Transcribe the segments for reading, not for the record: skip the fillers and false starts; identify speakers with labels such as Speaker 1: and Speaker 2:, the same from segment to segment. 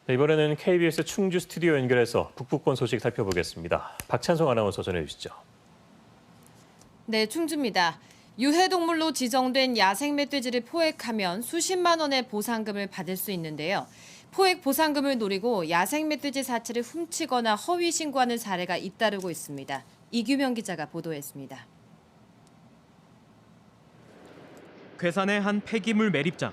Speaker 1: 네, 이번에는 KBS 충주 스튜디오 연결해서 북부권 소식 살펴보겠습니다. 박찬송 아나운서 전해주시죠.
Speaker 2: 네, 충주입니다. 유해동물로 지정된 야생 멧돼지를 포획하면 수십만 원의 보상금을 받을 수 있는데요. 포획 보상금을 노리고 야생 멧돼지 사체를 훔치거나 허위 신고하는 사례가 잇따르고 있습니다. 이규명 기자가 보도했습니다.
Speaker 3: 괴산의 한 폐기물 매립장.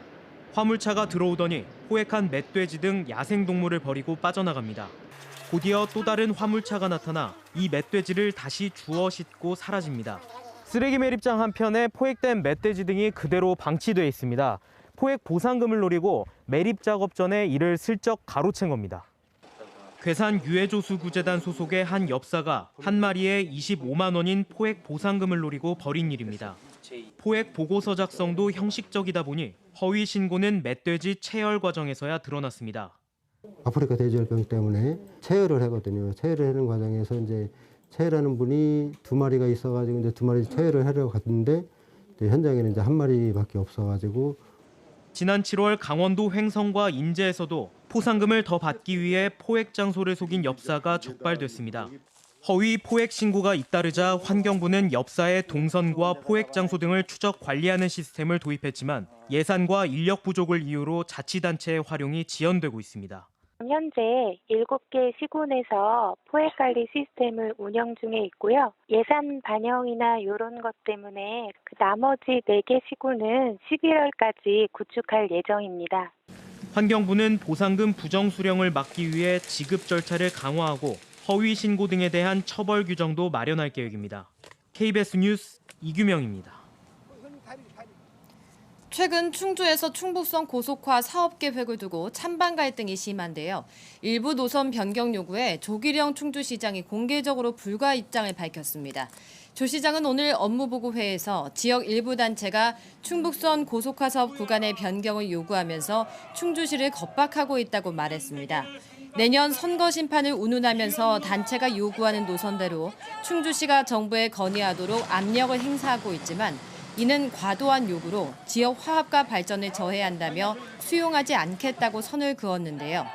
Speaker 3: 화물차가 들어오더니 포획한 멧돼지 등 야생동물을 버리고 빠져나갑니다. 곧이어 또 다른 화물차가 나타나 이 멧돼지를 다시 주워 싣고 사라집니다. 쓰레기 매립장 한편에 포획된 멧돼지 등이 그대로 방치돼 있습니다. 포획 보상금을 노리고 매립 작업 전에 이를 슬쩍 가로챈 겁니다. 괴산 유해조수구제단 소속의 한 엽사가 한 마리에 25만 원인 포획 보상금을 노리고 벌인 일입니다. 포획 보고서 작성도 형식적이다 보니 허위 신고는 멧돼지 체열 과정에서야 드러났습니다.
Speaker 4: 아프리카 돼지열병 때문에 체열을 하거든요. 체열을 하는 과정에서 이제 체열하는 분이 두 마리가 있어가지고 이제 두 마리 체열을 하려고 갔는데 현장에는 이제 한 마리밖에 없어가지고.
Speaker 3: 지난 7월 강원도 횡성과 인제에서도 포상금을 더 받기 위해 포획 장소를 속인 엽사가 적발됐습니다. 허위 포획 신고가 잇따르자 환경부는 엽사의 동선과 포획 장소 등을 추적 관리하는 시스템을 도입했지만 예산과 인력 부족을 이유로 자치단체의 활용이 지연되고 있습니다.
Speaker 5: 현재 7개 시군에서 포획관리 시스템을 운영 중에 있고요. 예산 반영이나 이런 것 때문에 나머지 4개 시군은 11월까지 구축할 예정입니다.
Speaker 3: 환경부는 보상금 부정 수령을 막기 위해 지급 절차를 강화하고 허위 신고 등에 대한 처벌 규정도 마련할 계획입니다. KBS 뉴스 이규명입니다.
Speaker 2: 최근 충주에서 충북선 고속화 사업 계획을 두고 찬반 갈등이 심한데요. 일부 노선 변경 요구에 조기령 충주시장이 공개적으로 불가 입장을 밝혔습니다. 조 시장은 오늘 업무보고회에서 지역 일부 단체가 충북선 고속화 사업 구간의 변경을 요구하면서 충주시를 겁박하고 있다고 말했습니다. 내년 선거 심판을 운운하면서 단체가 요구하는 노선대로 충주시가 정부에 건의하도록 압력을 행사하고 있지만 이는 과도한 요구로 지역 화합과 발전을 저해야 한다며 수용하지 않겠다고 선을 그었는데요.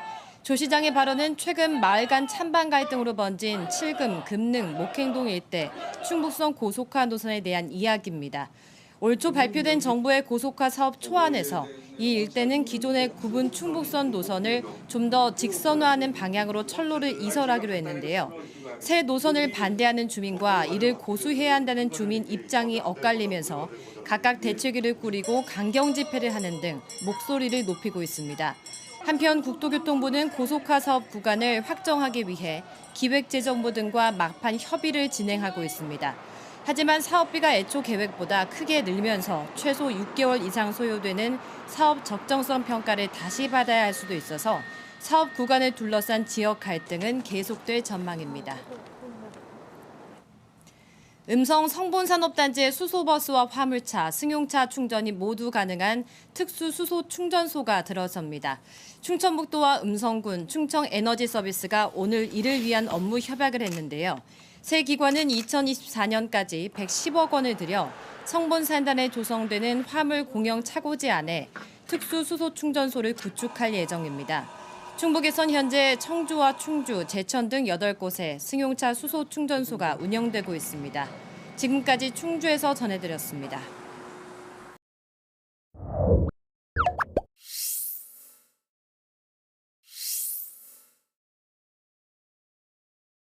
Speaker 2: 조 시장의 발언은 최근 마을 간 찬반 갈등으로 번진 칠금, 금능, 목행동 일대 충북선 고속화 노선에 대한 이야기입니다. 올 초 발표된 정부의 고속화 사업 초안에서 이 일대는 기존의 구분 충북선 노선을 좀 더 직선화하는 방향으로 철로를 이설하기로 했는데요. 새 노선을 반대하는 주민과 이를 고수해야 한다는 주민 입장이 엇갈리면서 각각 대책위를 꾸리고 강경 집회를 하는 등 목소리를 높이고 있습니다. 한편 국토교통부는 고속화 사업 구간을 확정하기 위해 기획재정부 등과 막판 협의를 진행하고 있습니다. 하지만 사업비가 애초 계획보다 크게 늘면서 최소 6개월 이상 소요되는 사업 적정성 평가를 다시 받아야 할 수도 있어서 사업 구간을 둘러싼 지역 갈등은 계속될 전망입니다. 음성 성본산업단지의 수소버스와 화물차, 승용차 충전이 모두 가능한 특수 수소 충전소가 들어섭니다. 충청북도와 음성군, 충청에너지서비스가 오늘 이를 위한 업무 협약을 했는데요. 세 기관은 2024년까지 110억 원을 들여 성본산단에 조성되는 화물 공영 차고지 안에 특수 수소 충전소를 구축할 예정입니다. 충북에선 현재 청주와 충주, 제천 등 8곳에 승용차 수소 충전소가 운영되고 있습니다. 지금까지 충주에서 전해드렸습니다.